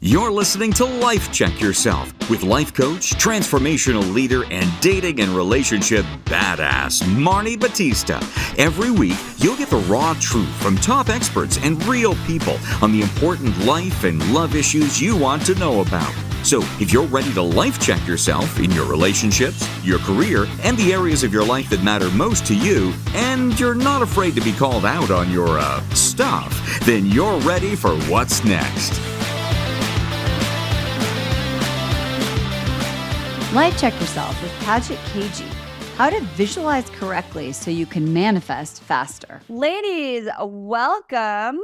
You're listening to Life Check Yourself with life coach, transformational leader, and dating and relationship badass, Marni Battista. Every week, you'll get the raw truth from top experts and real people on the important life and love issues you want to know about. So, if you're ready to life check yourself in your relationships, your career, and the areas of your life that matter most to you, and you're not afraid to be called out on your, stuff, then you're ready for what's next. Life Check Yourself with Paget Kagy. How to visualize correctly so you can manifest faster. Ladies, welcome.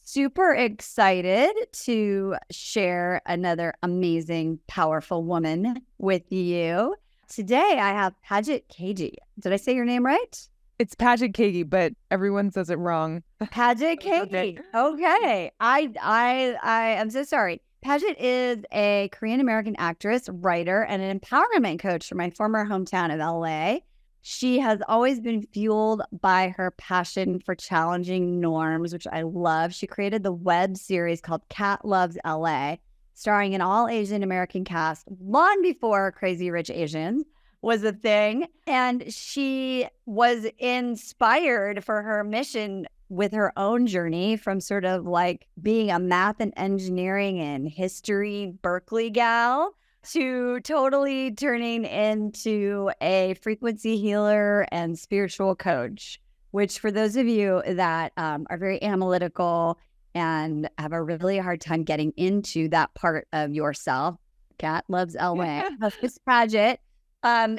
Super excited to share another amazing, powerful woman with you. Today, I have Paget Kagy. Did I say your name right? It's Paget Kagy, but everyone says it wrong. Paget Kagy. Okay. I am so sorry. Paget is a Korean-American actress, writer, and an empowerment coach from my former hometown of LA. She has always been fueled by her passion for challenging norms, which I love. She created the web series called Cat Loves LA, starring an all-Asian American cast long before Crazy Rich Asians was a thing. And she was inspired for her mission with her own journey from sort of like being a math and engineering and history Berkeley gal to totally turning into a frequency healer and spiritual coach, which for those of you that are very analytical and have a really hard time getting into that part of yourself, Cat Loves LA, this project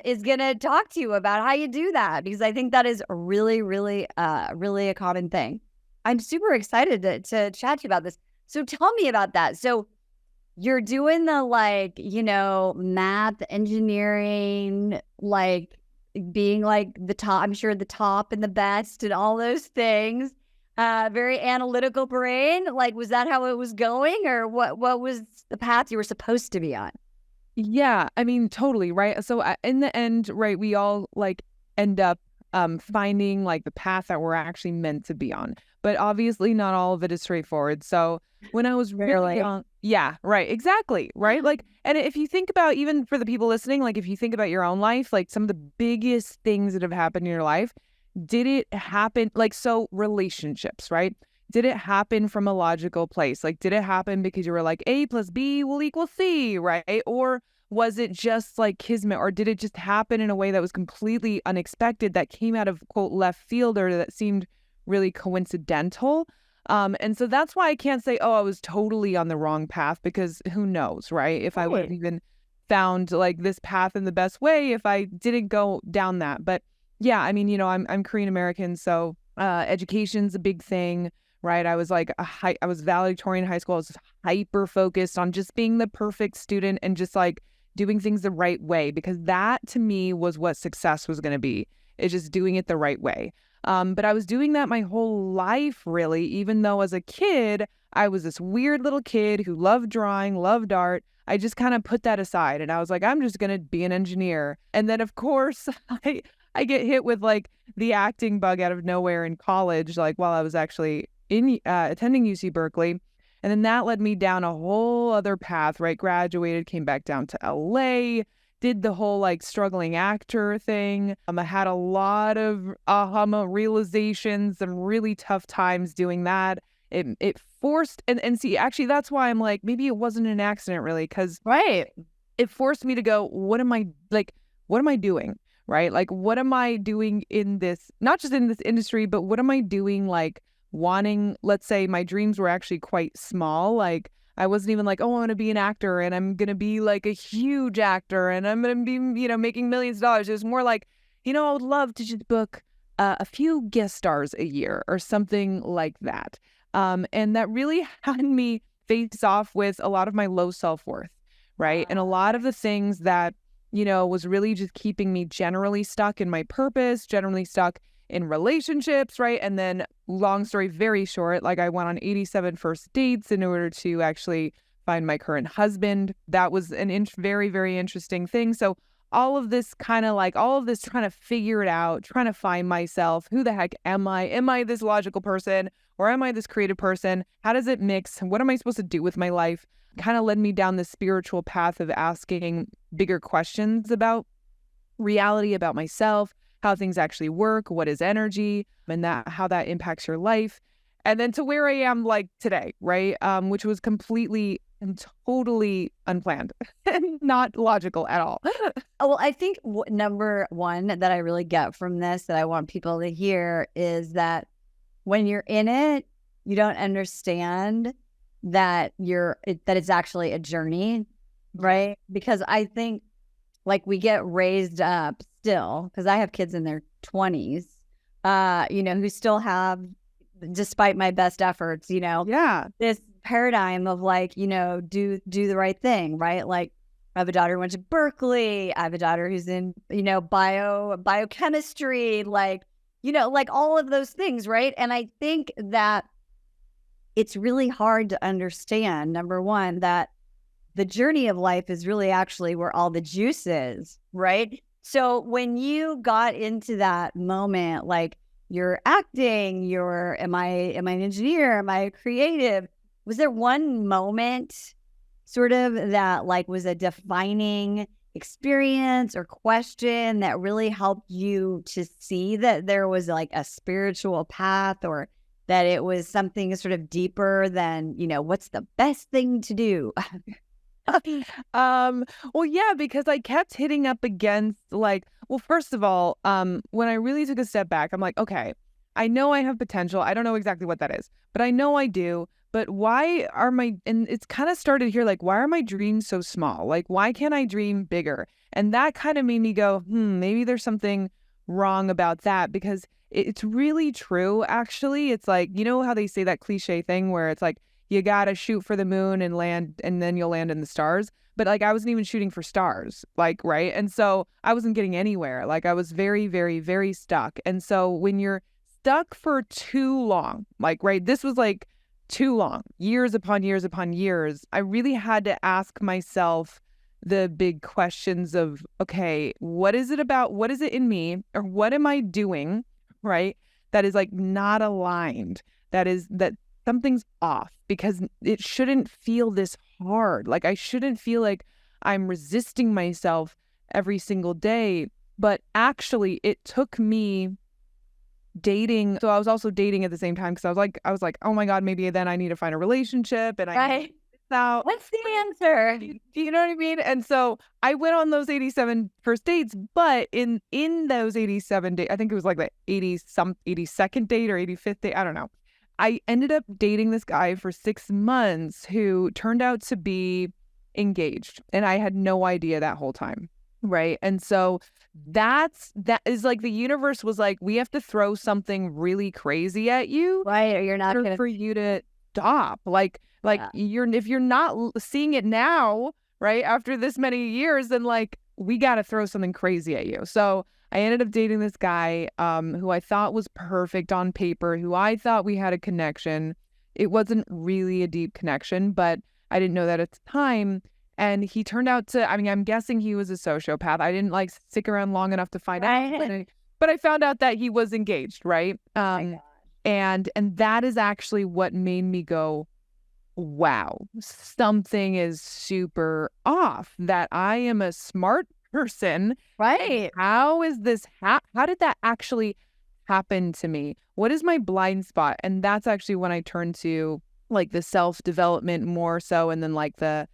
is going to talk to you about how you do that, because I think that is really, really a common thing. I'm super excited to chat to you about this. So tell me about that. So you're doing the math, engineering, being the top, I'm sure the top and the best and all those things. Very analytical brain. Was that how it was going, or what was the path you were supposed to be on? Yeah, I mean, totally, right? So in the end, right, we all end up finding the path that we're actually meant to be on. But obviously not all of it is straightforward. So when I was really young, yeah, right, exactly, right? And if you think about, even for the people listening, if you think about your own life, some of the biggest things that have happened in your life, did it happen, so relationships, right? Did it happen from a logical place? Did it happen because you were A plus B will equal C, right? Or was it just kismet? Or did it just happen in a way that was completely unexpected, that came out of, quote, left field, or that seemed really coincidental? And so that's why I can't say, oh, I was totally on the wrong path, because who knows, right? If I would have even found this path in the best way if I didn't go down that. But yeah, I mean, I'm Korean American, so education's a big thing. Right. I was I was valedictorian in high school. I was hyper focused on just being the perfect student and just doing things the right way, because that to me was what success was going to be, is just doing it the right way. But I was doing that my whole life, really, even though as a kid, I was this weird little kid who loved drawing, loved art. I just kind of put that aside, and I was I'm just going to be an engineer. And then, of course, I get hit with the acting bug out of nowhere in college, while I was actually attending UC Berkeley. And then that led me down a whole other path, right? Graduated, came back down to LA, did the whole struggling actor thing. I had a lot of aha realizations and really tough times doing that. It forced, and see, actually, that's why I'm maybe it wasn't an accident, really, because it forced me to go, what am I doing? Right? What am I doing in this, not just in this industry, but what am I doing wanting, let's say my dreams were actually quite small. I wasn't even I want to be an actor and I'm going to be a huge actor and I'm going to be, making millions of dollars. It was more I would love to just book a few guest stars a year or something like that. And that really had me face off with a lot of my low self-worth, right? And a lot of the things that, was really just keeping me generally stuck in my purpose, generally stuck in relationships, right? And then, long story very short, I went on 87 first dates in order to actually find my current husband. That was an very, very interesting thing. So all of this kind of all of this trying to figure it out, trying to find myself. Who the heck am I? Am I this logical person? or am I this creative person? How does it mix? What am I supposed to do with my life? Kind of led me down the spiritual path of asking bigger questions about reality, about myself, how things actually work, what is energy, and that how that impacts your life. And then to where I am like today, right? Which was completely and totally unplanned and not logical at all. Oh, well, I think number one that I really get from this that I want people to hear is that when you're in it, you don't understand that that it's actually a journey, right? Because I think like we get raised up still, because I have kids in their 20s, who still have, despite my best efforts, this paradigm of like, do the right thing, right? Like I have a daughter who went to Berkeley. I have a daughter who's in, biochemistry, like all of those things, right? And I think that it's really hard to understand, number one, that the journey of life is really actually where all the juice is, right? So when you got into that moment, like you're acting, am I an engineer? Am I a creative? Was there one moment sort of that like was a defining experience or question that really helped you to see that there was like a spiritual path, or that it was something sort of deeper than, what's the best thing to do? Well, yeah, because I kept hitting up against first of all, when I really took a step back, I'm like, okay, I know I have potential. I don't know exactly what that is, but I know I do. But why are and it's kind of started here, like, why are my dreams so small? Like, why can't I dream bigger? And that kind of made me go, maybe there's something wrong about that, because it's really true, actually. It's like, how they say that cliche thing where it's like, you gotta shoot for the moon and land, and then you'll land in the stars. But like, I wasn't even shooting for stars, like, right? And so I wasn't getting anywhere. Like, I was very, very, very stuck. And so when you're stuck for too long, like, right, this was like too long, years upon years upon years, I really had to ask myself the big questions of, okay, what is it about? What is it in me? Or what am I doing, right? That is like not aligned. That something's off, because it shouldn't feel this hard. Like, I shouldn't feel like I'm resisting myself every single day. But actually, it took me dating. So I was also dating at the same time, because I was like, oh my God, maybe then I need to find a relationship, and I need to this out. What's the answer? Do you know what I mean? And so I went on those 87 first dates, but in those 87 dates, I think it was like the 82nd date or 85th date, I don't know. I ended up dating this guy for 6 months who turned out to be engaged, and I had no idea that whole time. Right. And so that is like the universe was like, we have to throw something really crazy at you. Right. Or you're not going to, for you to stop. Like if you're not seeing it now, right, after this many years, then like, we got to throw something crazy at you. So I ended up dating this guy who I thought was perfect on paper, who I thought we had a connection. It wasn't really a deep connection, but I didn't know that at the time. And he turned out to, I'm guessing he was a sociopath. I didn't like stick around long enough to find out, but I found out that he was engaged, right? And that is actually what made me go, wow, something is super off, that I am a smart person. Right. How is this, how did that actually happen to me? What is my blind spot? And that's actually when I turned to like the self-development more so, and then like the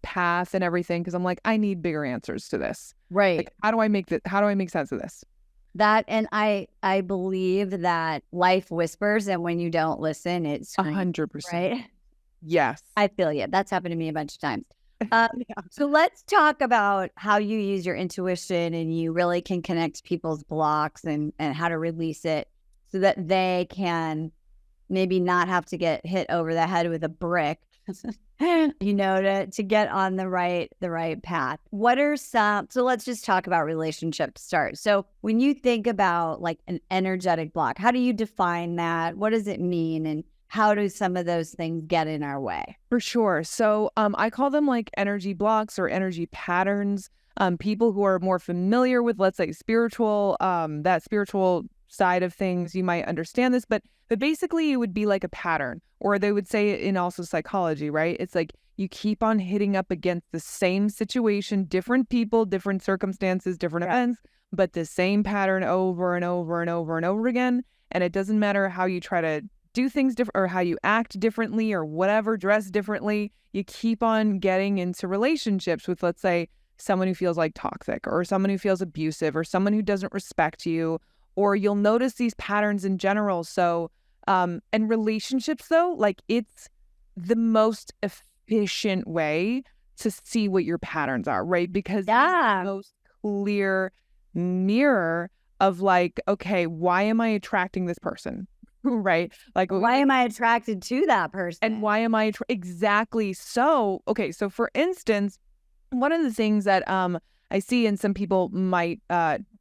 path and everything, because I'm like, I need bigger answers to this. Right. Like, how do I make sense of this? That, and I believe that life whispers, and when you don't listen, it's 100%. Right. Yes. I feel you. That's happened to me a bunch of times. So let's talk about how you use your intuition, and you really can connect people's blocks and how to release it so that they can maybe not have to get hit over the head with a brick, to get on the right path. What are so let's just talk about relationship to start. So when you think about like an energetic block, how do you define that? What does it mean? And how do some of those things get in our way? For sure. So I call them like energy blocks or energy patterns. People who are more familiar with, let's say, spiritual side of things, you might understand this, but basically it would be like a pattern, or they would say it in also psychology, right? It's like you keep on hitting up against the same situation, different people, different circumstances, different events, but the same pattern over and over and over and over again. And it doesn't matter how you try to do things different or how you act differently or whatever, dress differently, you keep on getting into relationships with, let's say, someone who feels like toxic or someone who feels abusive or someone who doesn't respect you, or you'll notice these patterns in general. So, and relationships though, like it's the most efficient way to see what your patterns are, right? Because it's the most clear mirror of like, okay, why am I attracting this person? Right? Like, why am I attracted to that person? And why am I exactly so? Okay, so for instance, one of the things that I see, and some people might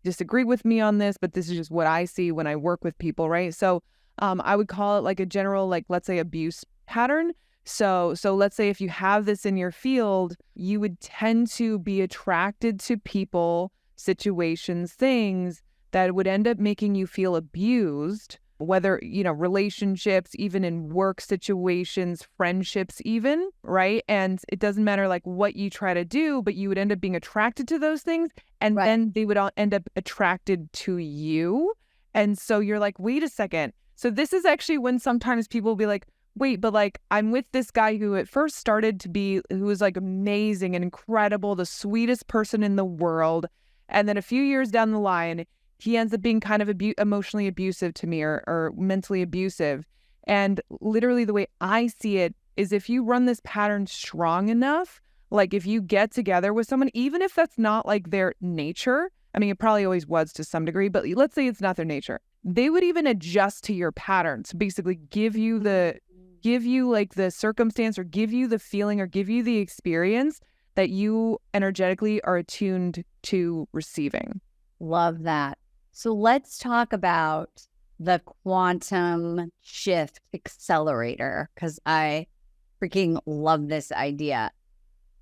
disagree with me on this, but this is just what I see when I work with people, right? So I would call it like a general, like, let's say, abuse pattern. So let's say if you have this in your field, you would tend to be attracted to people, situations, things that would end up making you feel abused, whether, you know, relationships, even in work situations, friendships even, right? And it doesn't matter like what you try to do, but you would end up being attracted to those things, and then they would all end up attracted to you. And so you're like, wait a second. So this is actually when sometimes people will be like, wait, but like I'm with this guy who at first started to be, who was like amazing and incredible, the sweetest person in the world. And then a few years down the line, he ends up being kind of emotionally abusive to me, or mentally abusive. And literally the way I see it is, if you run this pattern strong enough, like if you get together with someone, even if that's not like their nature, I mean, it probably always was to some degree, but let's say it's not their nature, they would even adjust to your pattern to basically give you like the circumstance, or give you the feeling, or give you the experience that you energetically are attuned to receiving. Love that. So let's talk about the quantum shift accelerator, because I freaking love this idea,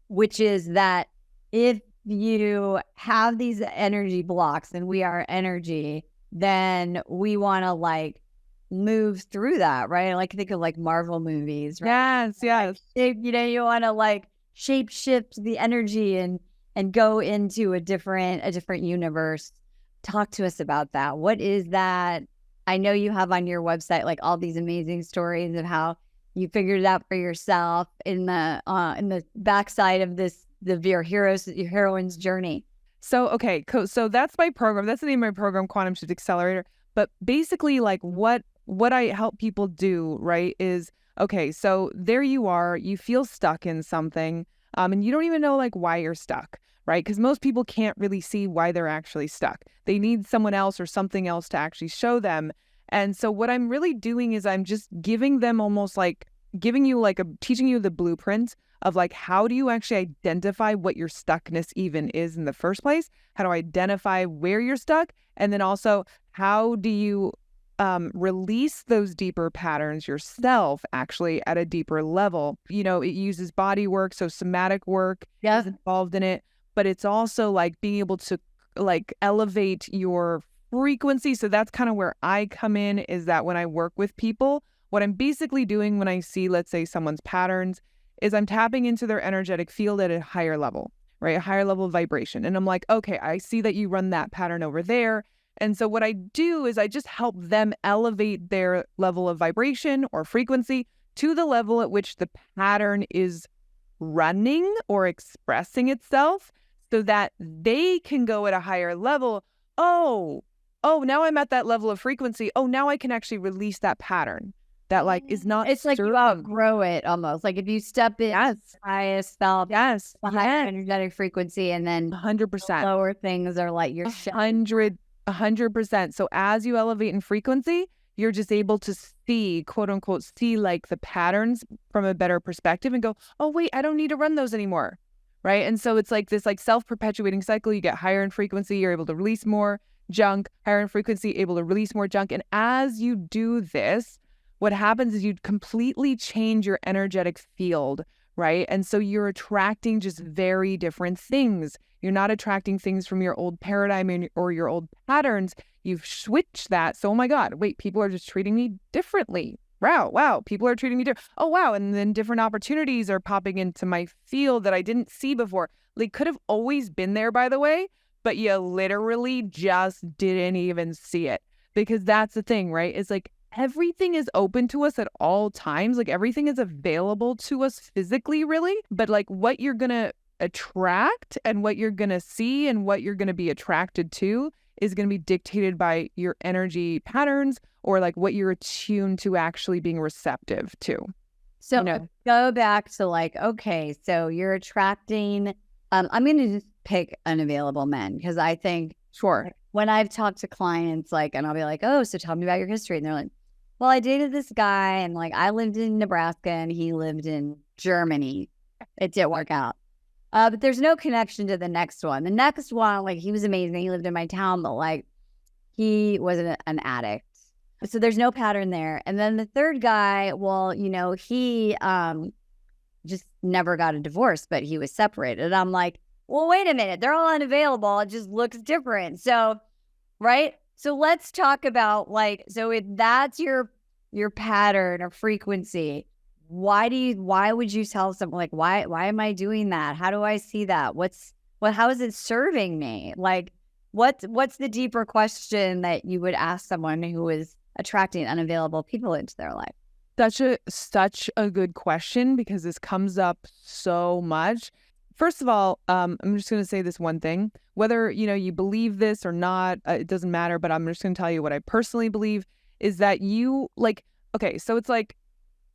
which is that if you have these energy blocks, and we are energy, then we want to like move through that, right? Like think of like Marvel movies, right? Yes. Like, you know, you want to like shape shift the energy and go into a different universe. Talk to us about that. What is that? I know you have on your website like all these amazing stories of how you figured it out for yourself in the backside of your heroine's journey. So okay, so that's my program. That's the name of my program, Quantum Shift Accelerator. But basically, like what I help people do, right, is okay. So there you are. You feel stuck in something, and you don't even know like why you're stuck. Right? Because most people can't really see why they're actually stuck. They need someone else or something else to actually show them. And so what I'm really doing is I'm just giving them almost like teaching you the blueprint of like, how do you actually identify what your stuckness even is in the first place? How to identify where you're stuck? And then also, how do you release those deeper patterns yourself, actually at a deeper level? You know, it uses body work, so somatic work is involved in it. But it's also like being able to like elevate your frequency. So that's kind of where I come in, is that when I work with people, what I'm basically doing when I see, let's say, someone's patterns, is I'm tapping into their energetic field at a higher level, right? A higher level of vibration. And I'm like, okay, I see that you run that pattern over there. And so what I do is I just help them elevate their level of vibration or frequency to the level at which the pattern is running or expressing itself, so that they can go at a higher level. Oh, now I'm at that level of frequency. Oh, now I can actually release that pattern that like is not. It's like you outgrow it almost. Like if you step in highest self, the higher energetic frequency, and then 100% lower things are like you're 100%. So as you elevate in frequency, you're just able to see, quote unquote, see like the patterns from a better perspective and go, oh wait, I don't need to run those anymore. Right. And so it's like this like self-perpetuating cycle. You get higher in frequency, you're able to release more junk, higher in frequency, able to release more junk. And as you do this, what happens is you completely change your energetic field, right? And so you're attracting just very different things. You're not attracting things from your old paradigm or your old patterns. You've switched that. So, oh my God, wait, people are just treating me differently. Wow, people are treating me different. Oh, wow. And then different opportunities are popping into my field that I didn't see before. They could have always been there, by the way, but you literally just didn't even see it. Because that's the thing, right? It's like everything is open to us at all times. Like everything is available to us physically, really. But like what you're going to attract and what you're going to see and what you're going to be attracted to is going to be dictated by your energy patterns or like what you're attuned to actually being receptive to. So go back to like, okay, so you're attracting, I'm going to just pick unavailable men because I think Sure. when I've talked to clients, like, and I'll be like, oh, so tell me about your history. And they're like, well, I dated this guy and like I lived in Nebraska and he lived in Germany. It didn't work out. But there's no connection to the next one. The next one, like he was amazing. He lived in my town, but like he was an addict. So there's no pattern there. And then the third guy, well, he just never got a divorce, but he was separated. And I'm like, well, wait a minute. They're all unavailable. It just looks different. So, right? So let's talk about like, so if that's your pattern or frequency, why would you tell someone like, why am I doing that? How do I see that? How is it serving me? Like, what's the deeper question that you would ask someone who is attracting unavailable people into their life? Such a good question because this comes up so much. First of all, I'm just going to say this one thing. Whether, you believe this or not, it doesn't matter, but I'm just going to tell you what I personally believe is that you like, okay, so it's like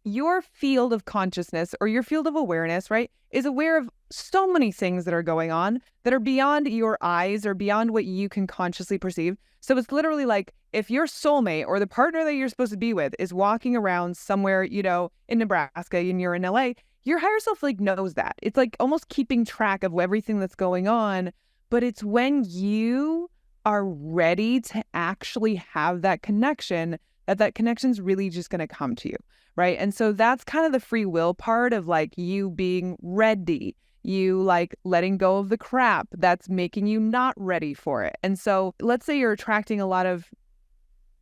your field of consciousness or your field of awareness, right, is aware of so many things that are going on that are beyond your eyes or beyond what you can consciously perceive. So it's literally like if your soulmate or the partner that you're supposed to be with is walking around somewhere, in Nebraska and you're in LA, your higher self like knows that. It's like almost keeping track of everything that's going on. But it's when you are ready to actually have that connection that connection's really just going to come to you. Right. And so that's kind of the free will part of like you being ready, you like letting go of the crap that's making you not ready for it. And so let's say you're attracting a lot of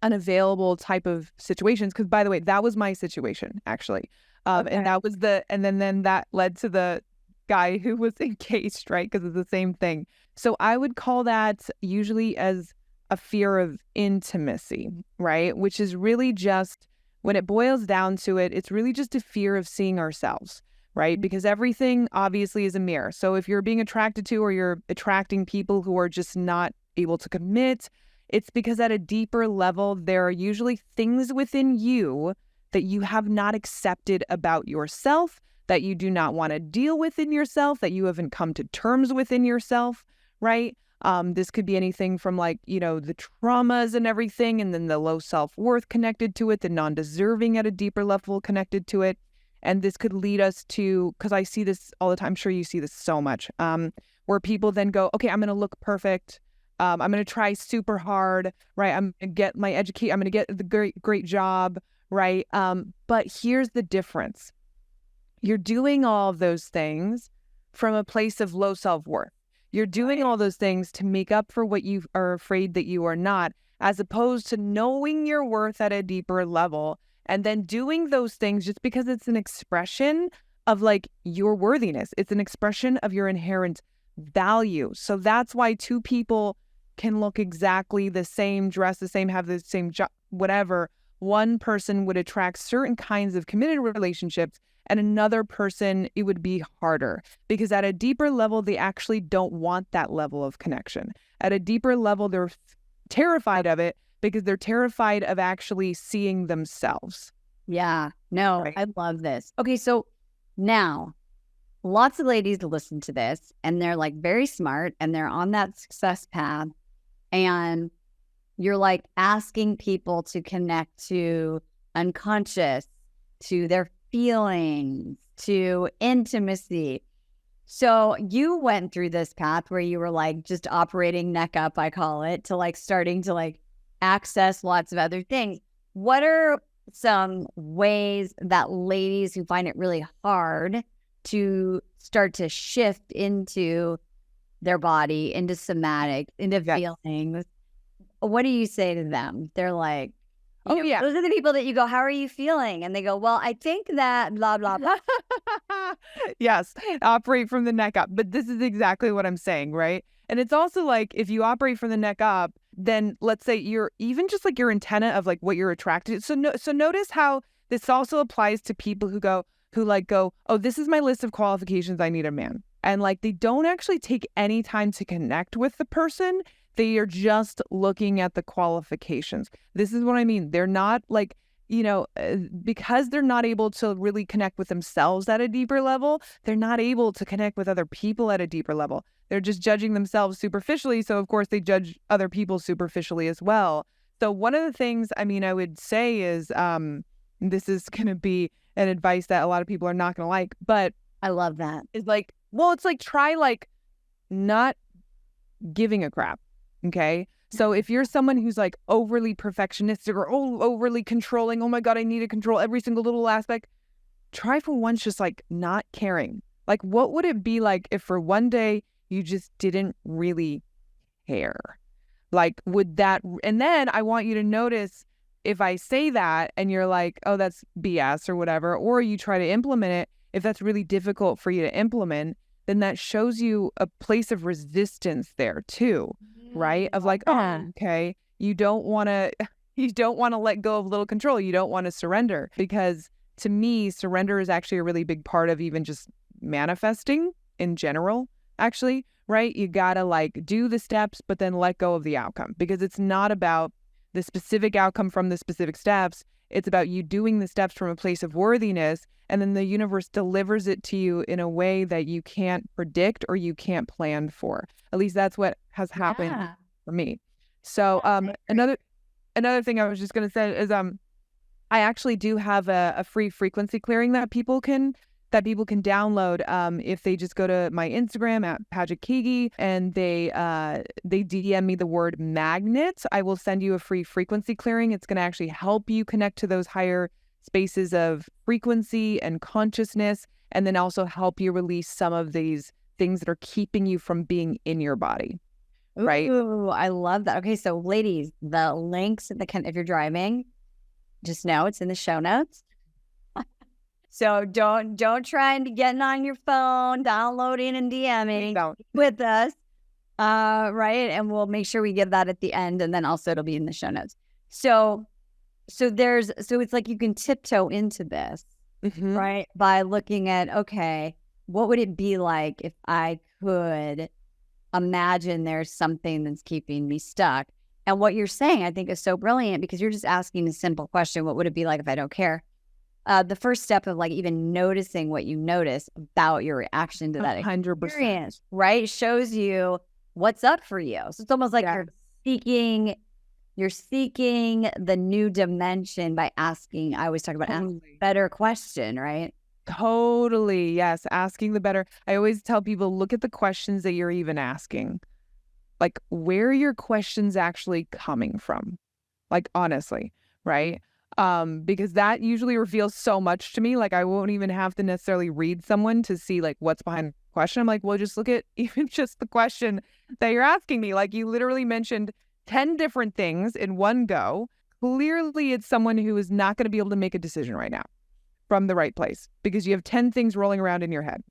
unavailable type of situations, because by the way, that was my situation actually. Okay. And that was and then that led to the guy who was engaged, right? Because it's the same thing. So I would call that usually as a fear of intimacy, right? Which is really just, when it boils down to it, it's really just a fear of seeing ourselves, right? Because everything obviously is a mirror. So if you're being attracted to or you're attracting people who are just not able to commit, it's because at a deeper level, there are usually things within you that you have not accepted about yourself, that you do not want to deal with in yourself, that you haven't come to terms with in yourself, right? This could be anything from like, the traumas and everything, and then the low self-worth connected to it, the non-deserving at a deeper level connected to it. And this could lead us to, because I see this all the time, I'm sure you see this so much, where people then go, okay, I'm going to look perfect. I'm going to try super hard, right? I'm going to get my education. I'm going to get the great job, right? But here's the difference. You're doing all of those things from a place of low self-worth. You're doing all those things to make up for what you are afraid that you are not, as opposed to knowing your worth at a deeper level and then doing those things just because it's an expression of like your worthiness. It's an expression of your inherent value. So that's why two people can look exactly the same, dress the same, have the same job, whatever. One person would attract certain kinds of committed relationships, and another person, it would be harder because at a deeper level, they actually don't want that level of connection. At a deeper level, they're terrified of it because they're terrified of actually seeing themselves. Yeah, no, right. I love this. Okay, so now lots of ladies listen to this and they're like very smart and they're on that success path, and you're like asking people to connect to unconscious, to their feelings, to intimacy. So you went through this path where you were like just operating neck up, I call it, to like starting to like access lots of other things. What are some ways that ladies who find it really hard to start to shift into their body, into somatic, into feelings, what do you say to them? They're like, those are the people that you go, how are you feeling? And they go, well, I think that blah, blah, blah. Yes, operate from the neck up. But this is exactly what I'm saying, right? And it's also like, if you operate from the neck up, then let's say you're even just like your antenna of like what you're attracted to. So notice how this also applies to people who go, oh, this is my list of qualifications I need a man. And like, they don't actually take any time to connect with the person. They are just looking at the qualifications. This is what I mean. They're not like, because they're not able to really connect with themselves at a deeper level, they're not able to connect with other people at a deeper level. They're just judging themselves superficially. So of course they judge other people superficially as well. So one of the things, I would say is, this is going to be an advice that a lot of people are not going to like, but I love that. Is like, well, it's like, try like not giving a crap. Okay. So if you're someone who's like overly perfectionistic or overly controlling, oh my God, I need to control every single little aspect. Try for once just like not caring. Like, what would it be like if for one day you just didn't really care? Like, would that, and then I want you to notice if I say that and you're like, oh, that's BS or whatever, or you try to implement it, if that's really difficult for you to implement, then that shows you a place of resistance there too, right? Of like, oh, okay, you don't want to let go of a little control. You don't want to surrender, because to me, surrender is actually a really big part of even just manifesting in general, actually, right? You got to like do the steps, but then let go of the outcome, because it's not about the specific outcome from the specific steps. It's about you doing the steps from a place of worthiness, and then the universe delivers it to you in a way that you can't predict or you can't plan for. At least that's what has happened for me. So another thing I was just going to say is I actually do have a free frequency clearing that people can download if they just go to my Instagram at Paget Kagy and they DM me the word magnet. I will send you a free frequency clearing. It's going to actually help you connect to those higher spaces of frequency and consciousness, and then also help you release some of these things that are keeping you from being in your body. Right? Ooh, I love that. Okay, so ladies, the links if you're driving, just know it's in the show notes. So don't try and getting on your phone, downloading and DMing with us, right? And we'll make sure we give that at the end, and then also it'll be in the show notes. So it's like you can tiptoe into this, right? By looking at, okay, what would it be like if I could imagine there's something that's keeping me stuck? And what you're saying, I think, is so brilliant, because you're just asking a simple question: what would it be like if I don't care? The first step of like even noticing what you notice about your reaction to that 100%. experience, right, shows you what's up for you. So it's almost like you're seeking the new dimension by asking. I always talk about asking a better question, right? Totally. Yes. Asking the better. I always tell people, look at the questions that you're even asking. Like, where are your questions actually coming from? Like, honestly, right? Because that usually reveals so much to me. Like, I won't even have to necessarily read someone to see like what's behind the question. I'm like, well, just look at even just the question that you're asking me. Like, you literally mentioned 10 different things in one go. Clearly, it's someone who is not going to be able to make a decision right now from the right place, because you have 10 things rolling around in your head.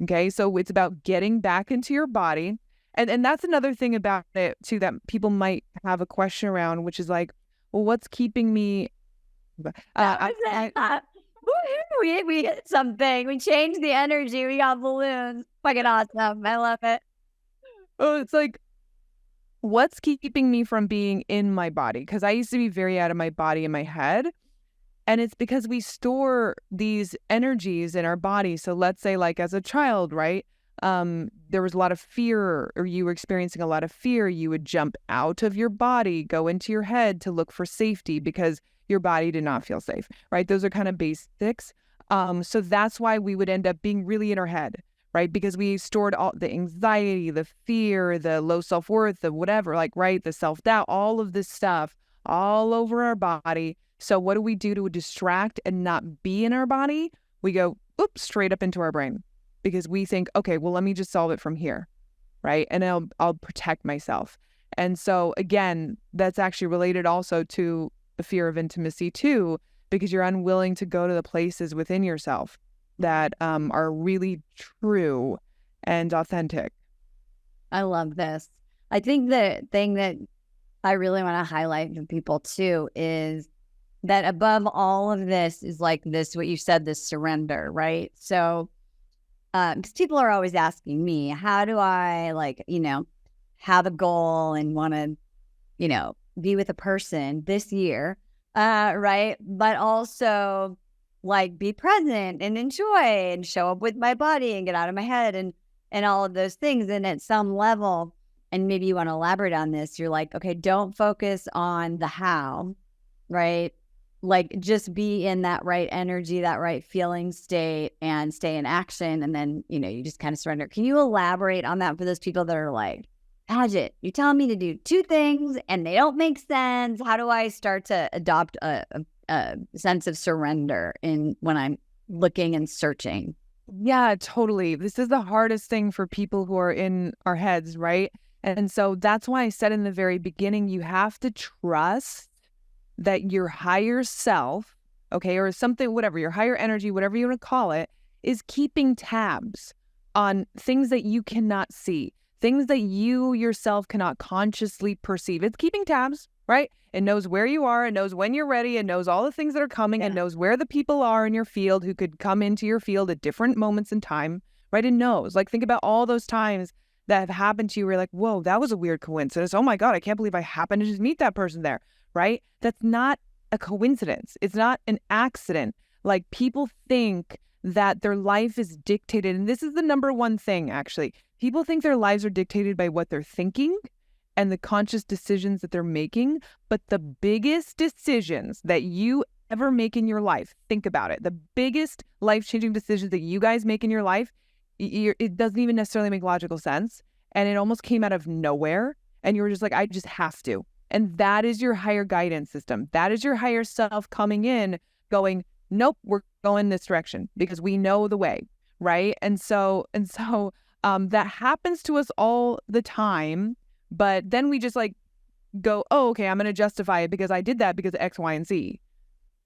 Okay. So it's about getting back into your body. And that's another thing about it too, that people might have a question around, which is like, well, what's keeping me? We hit something. We changed the energy. We got balloons. Fucking awesome. I love it. Oh, it's like, what's keeping me from being in my body? Because I used to be very out of my body in my head. And it's because we store these energies in our body. So let's say like as a child, right? There was a lot of fear, or you were experiencing a lot of fear. You would jump out of your body, go into your head to look for safety because your body did not feel safe, right? Those are kind of basics. So that's why we would end up being really in our head, right? Because we stored all the anxiety, the fear, the low self-worth, the whatever, like, right? The self-doubt, all of this stuff all over our body. So what do we do to distract and not be in our body? We go, oops, straight up into our brain. because we think, okay, well, let me just solve it from here, right? And I'll protect myself. And so again, that's actually related also to the fear of intimacy too, because you're unwilling to go to the places within yourself that are really true and authentic. I love this. I think the thing that I really want to highlight for people too is that above all of this is like this, what you said, this surrender, right? So, because people are always asking me, how do I have a goal and want to, be with a person this year, right? But also like be present and enjoy and show up with my body and get out of my head and all of those things. And at some level, and maybe you want to elaborate on this, you're like, okay, don't focus on the how, right? Like just be in that right energy, that right feeling state and stay in action. And then, you just kind of surrender. Can you elaborate on that for those people that are like, Paget, you're telling me to do two things and they don't make sense. How do I start to adopt a sense of surrender when I'm looking and searching? Yeah, totally. This is the hardest thing for people who are in our heads, right? And so that's why I said in the very beginning, you have to trust that your higher self, okay, or something, whatever, your higher energy, whatever you want to call it, is keeping tabs on things that you cannot see, things that you yourself cannot consciously perceive. It's keeping tabs, right? It knows where you are. It knows when you're ready. It knows all the things that are coming. It knows where the people are in your field who could come into your field at different moments in time, right? It knows. Like, think about all those times that have happened to you where you're like, whoa, that was a weird coincidence. Oh my God, I can't believe I happened to just meet that person there, right? That's not a coincidence. It's not an accident. Like, people think that their life is dictated, and this is the number one thing, actually. People think their lives are dictated by what they're thinking and the conscious decisions that they're making. But the biggest decisions that you ever make in your life, think about it, the biggest life-changing decisions that you guys make in your life, it doesn't even necessarily make logical sense. And it almost came out of nowhere. And you were just like, I just have to. And that is your higher guidance system. That is your higher self coming in, going, nope, we're going this direction because we know the way, right? And so that happens to us all the time. But then we just like go, oh, okay, I'm going to justify it because I did that because of X, Y, and Z.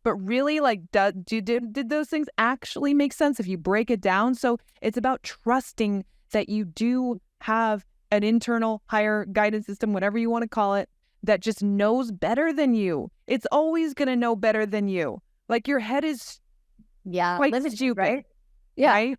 But really, like, did those things actually make sense if you break it down? So it's about trusting that you do have an internal higher guidance system, whatever you want to call it, that just knows better than you. It's always going to know better than you. Like, your head is quite stupid, right? Yeah. Right?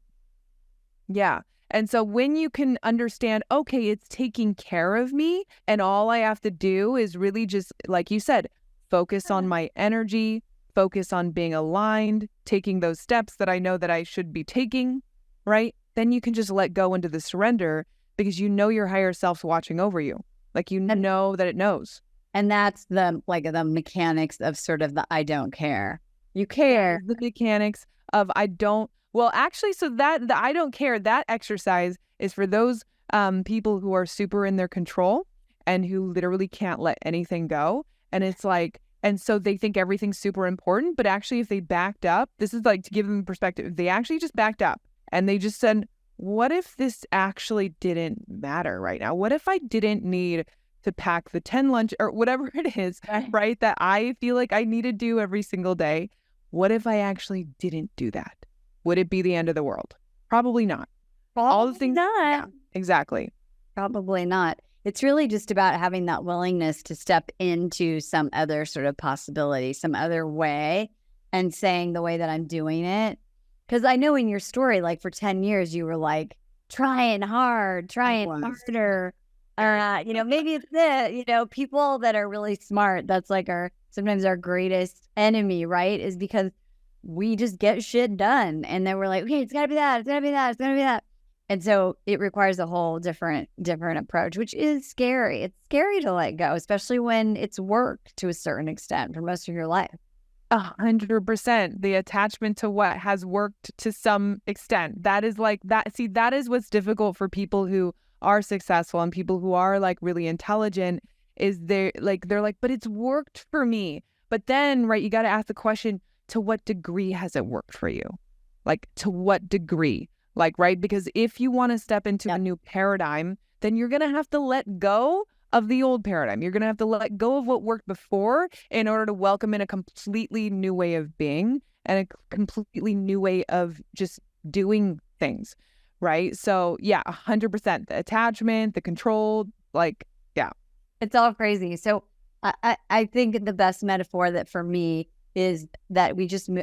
Yeah. And so when you can understand, okay, it's taking care of me, and all I have to do is really just, like you said, focus on my energy, focus on being aligned, taking those steps that I know that I should be taking, right? Then you can just let go into the surrender because you know your higher self's watching over you. Like, you know that it knows. And that's the mechanics of sort of the I don't care. You care. The mechanics of I don't. Well, actually, so that the I don't care, that exercise is for those people who are super in their control and who literally can't let anything go. And it's like, and so they think everything's super important. But actually, if they backed up, this is like to give them perspective. If they actually just backed up and they just said, what if this actually didn't matter right now? What if I didn't need to pack the 10 lunch or whatever it is, right? That I feel like I need to do every single day. What if I actually didn't do that? Would it be the end of the world? Probably not. All the things. Not. Yeah, exactly. Probably not. It's really just about having that willingness to step into some other sort of possibility, some other way, and saying the way that I'm doing it. Because I know in your story, like for 10 years, you were like trying hard, trying harder. Maybe it's the, people that are really smart. That's like sometimes our greatest enemy, right? Is because we just get shit done. And then we're like, okay, it's gotta be that. It's gotta be that. It's gotta be that. And so it requires a whole different approach, which is scary. It's scary to let go, especially when it's work to a certain extent for most of your life. 100%. The attachment to what has worked to some extent. That is like that. See, that is what's difficult for people who are successful and people who are like really intelligent is they're like, but it's worked for me. But then, right, you got to ask the question, to what degree has it worked for you? Like, to what degree? Like, right? Because if you want to step into a new paradigm, then you're going to have to let go of the old paradigm. You're going to have to let go of what worked before in order to welcome in a completely new way of being and a completely new way of just doing things, right? So yeah, 100%. The attachment, the control, like, yeah. It's all crazy. So I think the best metaphor that for me is that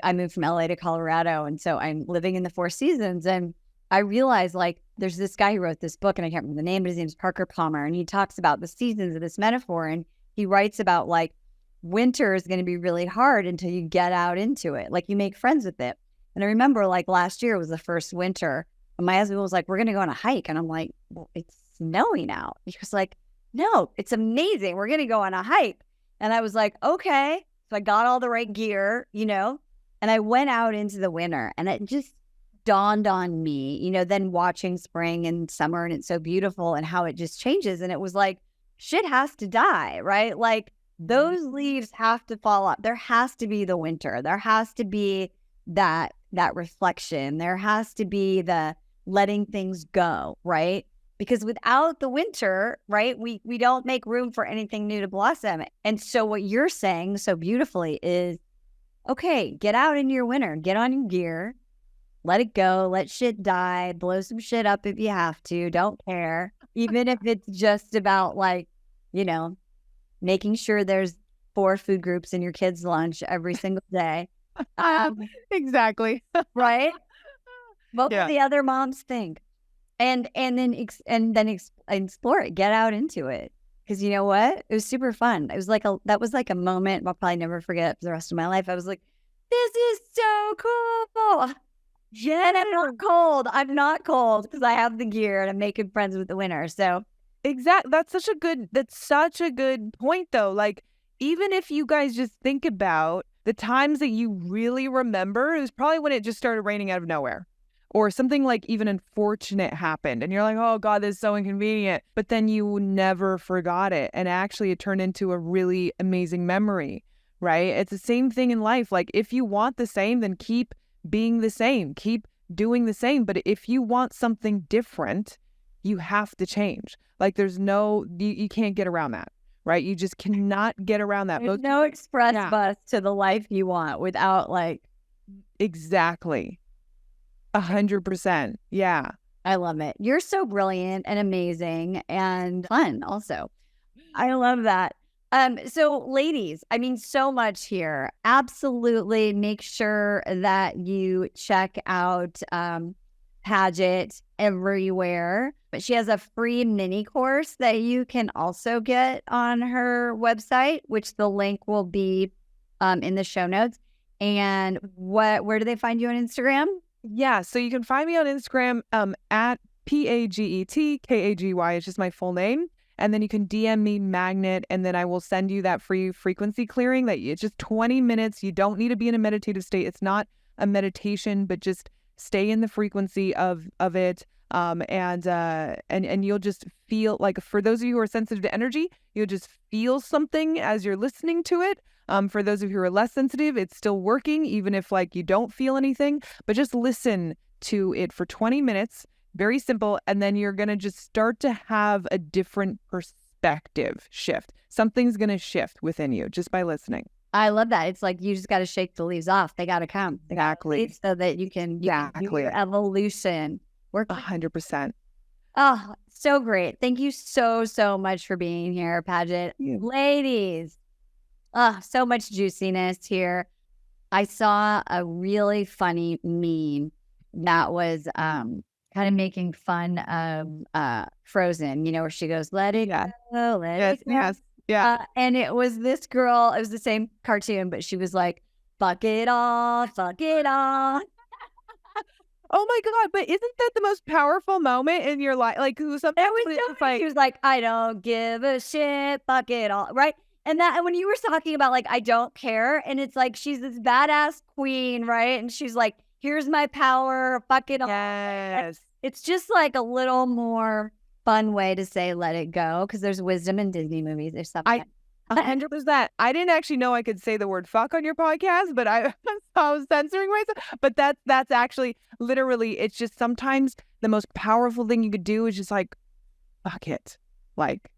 I moved from LA to Colorado. And so I'm living in the Four Seasons, and I realized like there's this guy who wrote this book, and I can't remember the name, but his name is Parker Palmer. And he talks about the seasons of this metaphor. And he writes about like winter is going to be really hard until you get out into it. Like you make friends with it. And I remember like last year was the first winter. And my husband was like, we're going to go on a hike. And I'm like, well, it's snowing out. He was like, no, it's amazing. We're going to go on a hike. And I was like, okay. So I got all the right gear, and I went out into the winter, and it just dawned on me, then watching spring and summer, and it's so beautiful and how it just changes. And it was like, shit has to die, right? Like those leaves have to fall off. There has to be the winter. There has to be that reflection. There has to be the letting things go, right? Because without the winter, right, we don't make room for anything new to blossom. And so what you're saying so beautifully is, okay, get out in your winter, get on your gear, let it go, let shit die, blow some shit up if you have to, don't care. Even if it's just about like, making sure there's 4 food groups in your kids' lunch every single day. Exactly. Right? What do the other moms think? And then explore it, get out into it. Because you know what? It was super fun. It was like that was like a moment I'll probably never forget for the rest of my life. I was like, this is so cool. Jen, I'm not cold because I have the gear and I'm making friends with the winter. So exactly. That's such a good point though. Like, even if you guys just think about the times that you really remember, it was probably when it just started raining out of nowhere. Or something like even unfortunate happened and you're like, oh God, this is so inconvenient. But then you never forgot it. And actually it turned into a really amazing memory, right? It's the same thing in life. Like if you want the same, then keep being the same, keep doing the same. But if you want something different, you have to change. Like you can't get around that, right? You just cannot get around that. There's no express bus to the life you want without like. Exactly. 100%. Yeah. I love it. You're so brilliant and amazing and fun also. I love that. So ladies, I mean, so much here. Absolutely make sure that you check out Paget everywhere. But she has a free mini course that you can also get on her website, which the link will be in the show notes. And where do they find you on Instagram? Yeah, so you can find me on Instagram at Paget Kagy. It's just my full name. And then you can DM me Magnet, and then I will send you that free frequency clearing. It's just 20 minutes. You don't need to be in a meditative state. It's not a meditation, but just stay in the frequency of it. And you'll just feel like, for those of you who are sensitive to energy, you'll just feel something as you're listening to it. For those of you who are less sensitive, it's still working, even if like you don't feel anything, but just listen to it for 20 minutes, very simple. And then you're going to just start to have a different perspective shift. Something's going to shift within you just by listening. I love that. It's like, you just got to shake the leaves off. They got to come. Exactly. So that you can do your evolution. Work 100%. Oh, so great. Thank you so, so much for being here, Paget. Ladies. So much juiciness here. I saw a really funny meme that was kind of making fun of Frozen, where she goes, let it go, let it go. Yes. Yeah. And it was this girl, it was the same cartoon, but she was like, fuck it all, fuck it all. Oh my God, but isn't that the most powerful moment in your life? Like, who something she was like, I don't give a shit, fuck it all, right? And when you were talking about like, I don't care, and it's like, she's this badass queen, right? And she's like, here's my power, fuck it all. Yes. It's just like a little more fun way to say let it go, because there's wisdom in Disney movies. There's something. 100%. I didn't actually know I could say the word fuck on your podcast, but I was censoring myself. But that's actually literally, it's just sometimes the most powerful thing you could do is just like, fuck it. Like,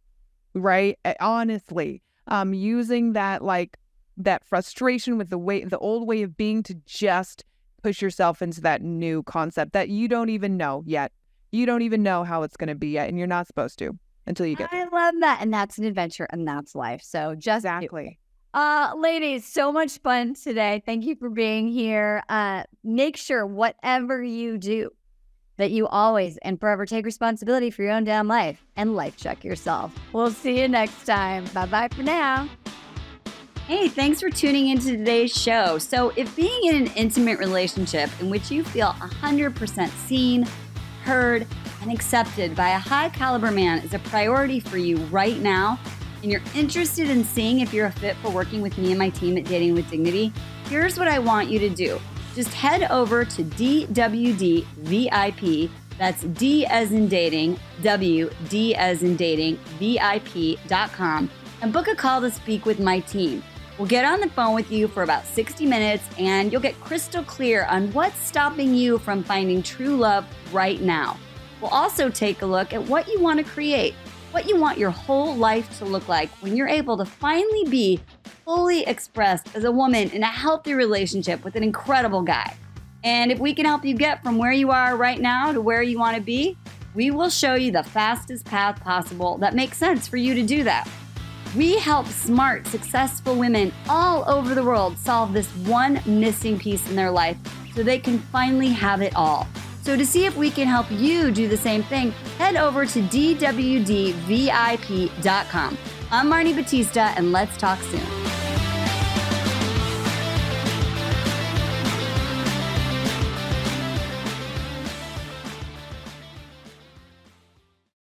right? Honestly, using that, like, that frustration with the old way of being to just push yourself into that new concept that you don't even know yet. You don't even know how it's going to be yet, and you're not supposed to until you get there. I love that. And that's an adventure, and that's life. So just Exactly. ladies, so much fun today. Thank you for being here. Make sure whatever you do that you always and forever take responsibility for your own damn life and life check yourself. We'll see you next time. Bye-bye for now. Hey, thanks for tuning into today's show. So if being in an intimate relationship in which you feel 100% seen, heard, and accepted by a high caliber man is a priority for you right now, and you're interested in seeing if you're a fit for working with me and my team at Dating with Dignity, here's what I want you to do. Just head over to DWD VIP, that's D as in dating, W, D as in dating, VIP.com, and book a call to speak with my team. We'll get on the phone with you for about 60 minutes, and you'll get crystal clear on what's stopping you from finding true love right now. We'll also take a look at what you want to create, what you want your whole life to look like when you're able to finally be fully expressed as a woman in a healthy relationship with an incredible guy. And if we can help you get from where you are right now to where you want to be, we will show you the fastest path possible that makes sense for you to do that. We help smart, successful women all over the world solve this one missing piece in their life so they can finally have it all. So to see if we can help you do the same thing, head over to DWDVIP.com. I'm Marni Battista, and let's talk soon.